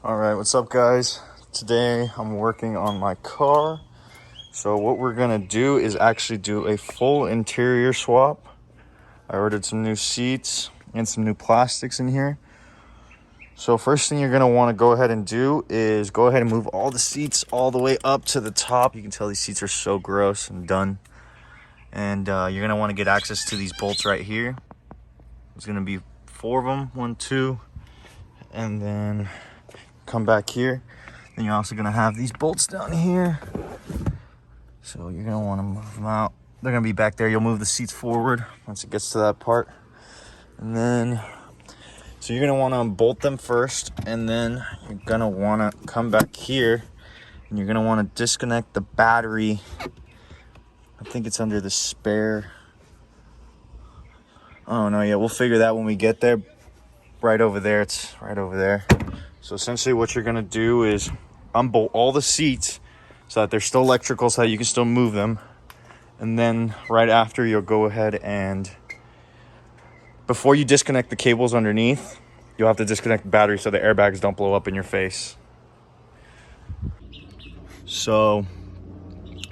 All right, what's up, guys? Today I'm working on my car. So what we're gonna do is actually do a full interior swap. I ordered some new seats and some new plastics in here. So first thing you're gonna wanna go ahead and do is go ahead and move all the seats all the way up to the top. You can tell these seats are so gross and done. And you're gonna wanna get access to these bolts right here. There's gonna be 4 of them, 1, 2, and then come back here. Then you're also gonna have these bolts down here. So you're gonna wanna move them out. They're gonna be back there. You'll move the seats forward once it gets to that part. And then, so you're gonna wanna unbolt them first, and then you're gonna wanna come back here and you're gonna wanna disconnect the battery. I think it's under the spare. Oh no, yeah, we'll figure that when we get there. Right over there, it's right over there. So essentially what you're gonna do is unbolt all the seats so that they're still electrical, so that you can still move them. And then right after, you'll go ahead and, before you disconnect the cables underneath, you'll have to disconnect the battery so the airbags don't blow up in your face. So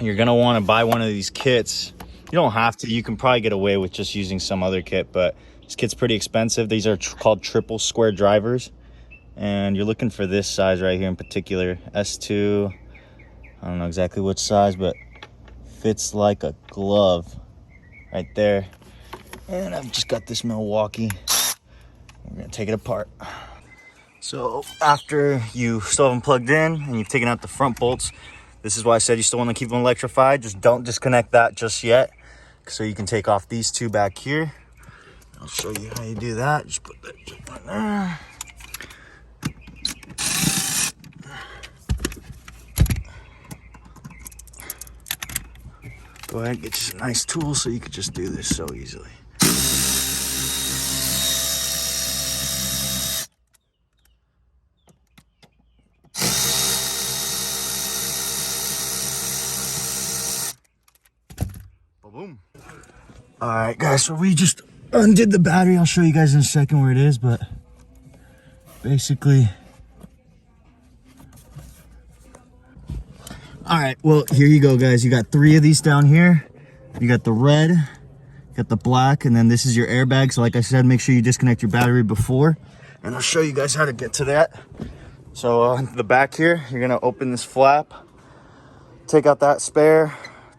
you're gonna wanna buy one of these kits. You don't have to, you can probably get away with just using some other kit, but this kit's pretty expensive. These are called triple square drivers. And you're looking for this size right here in particular, S2. I don't know exactly which size, but fits like a glove right there. And I've just got this Milwaukee. We're gonna take it apart. So after you still have them plugged in and you've taken out the front bolts, this is why I said you still want to keep them electrified. Just don't disconnect that just yet. So you can take off these 2 back here. I'll show you how you do that. Just put that on there. Go ahead and get you some nice tools so you can just do this so easily. Boom. All right, guys, so we just undid the battery. I'll show you guys in a second where it is, but basically. All right, well, here you go, guys. You got 3 of these down here. You got the red, you got the black, and then this is your airbag. So like I said, make sure you disconnect your battery before, and I'll show you guys how to get to that. So on the back here, you're gonna open this flap, take out that spare,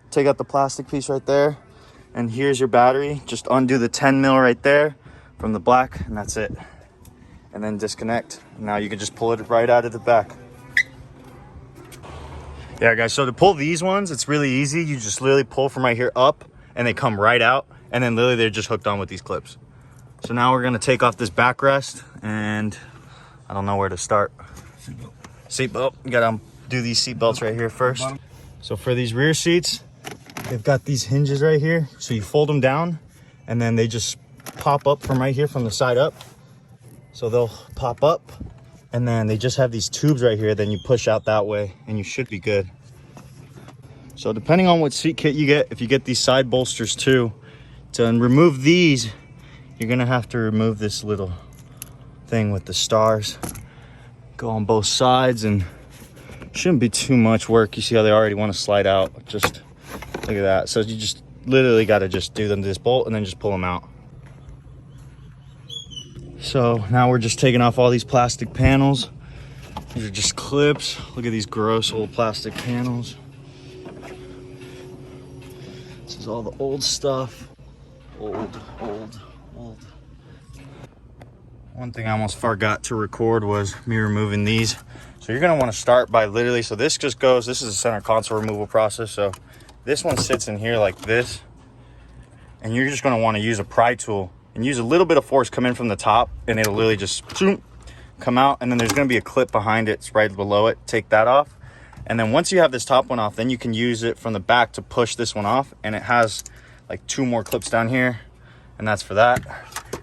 take out the plastic piece right there, and here's your battery. Just undo the 10 mil right there from the black, and that's it. And then disconnect. Now you can just pull it right out of the back. Yeah, guys, so to pull these ones, it's really easy. You just literally pull from right here up, and they come right out, and then literally they're just hooked on with these clips. So now we're gonna take off this backrest, and I don't know where to start. Seatbelt. You gotta do these seat belts right here first. So for these rear seats, they've got these hinges right here. So you fold them down, and then they just pop up from right here from the side up. So they'll pop up, and then they just have these tubes right here. Then you push out that way, and you should be good. So depending on what seat kit you get, if you get these side bolsters too, to remove these, you're gonna have to remove this little thing with the stars. Go on both sides, and shouldn't be too much work. You see how they already want to slide out. Just look at that. So you just literally got to just do them to this bolt and then just pull them out. So now we're just taking off all these plastic panels. These are just clips. Look at these gross old plastic panels. This is all the old stuff. Old. One thing I almost forgot to record was me removing these. So you're gonna wanna start by literally, so this just goes, this is a center console removal process. So this one sits in here like this, and you're just gonna wanna use a pry tool and use a little bit of force, come in from the top, and it'll literally just come out. And then there's gonna be a clip behind it, it's right below it. Take that off. And then once you have this top one off, then you can use it from the back to push this one off. And it has like 2 more clips down here, and that's for that.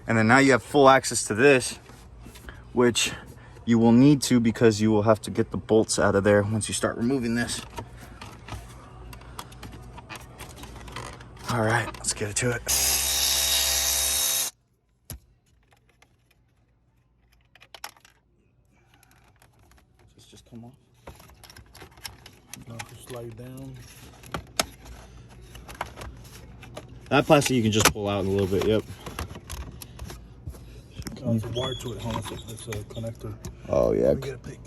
And then now you have full access to this, which you will need to, because you will have to get the bolts out of there once you start removing this. All right, let's get to it. just come off. Now just slide down. That plastic you can just pull out a little bit. Yep. There's a wire to it, huh? It's a connector. Oh yeah. Let me get a pick.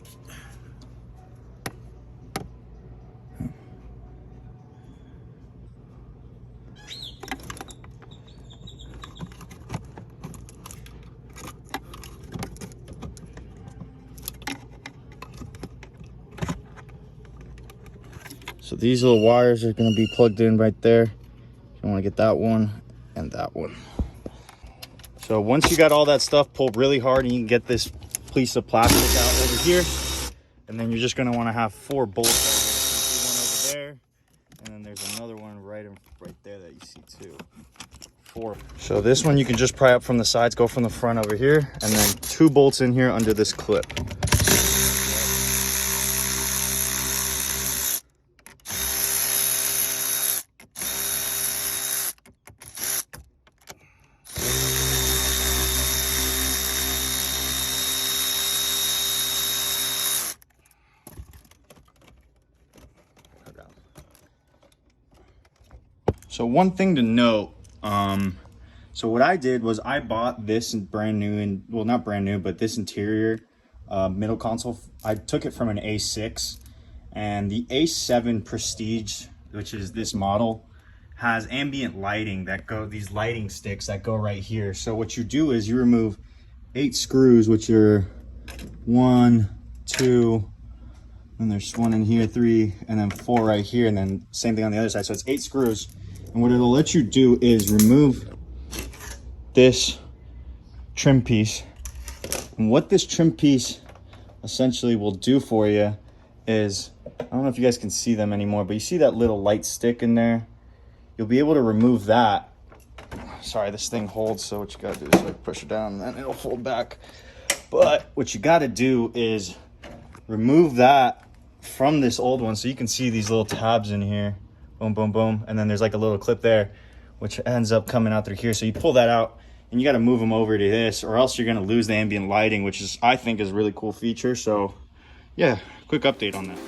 So these little wires are going to be plugged in right there. You want to get that one and that one. So once you got all that stuff pulled really hard, and you can get this piece of plastic out over here, and then you're just going to want to have 4 bolts. One over there, and then there's another one right there that you see too. 4. So this one you can just pry up from the sides, go from the front over here, and then 2 bolts in here under this clip. So one thing to note, so what I did was I bought this brand new, and well, not brand new, but this interior middle console. I took it from an A6, and the A7 Prestige, which is this model, has ambient lighting that go, these lighting sticks that go right here. So what you do is you remove 8 screws, which are 1, 2, and there's 1 in here, 3, and then 4 right here, and then same thing on the other side. So it's 8 screws. And what it'll let you do is remove this trim piece. And what this trim piece essentially will do for you is, I don't know if you guys can see them anymore, but you see that little light stick in there? You'll be able to remove that. Sorry, this thing holds, so what you gotta do is like push it down and then it'll fold back. But what you gotta do is remove that from this old one, so you can see these little tabs in here. Boom, boom, boom. And then there's like a little clip there, which ends up coming out through here. So you pull that out, and you got to move them over to this, or else you're going to lose the ambient lighting, which is, I think, is a really cool feature. So yeah, quick update on that.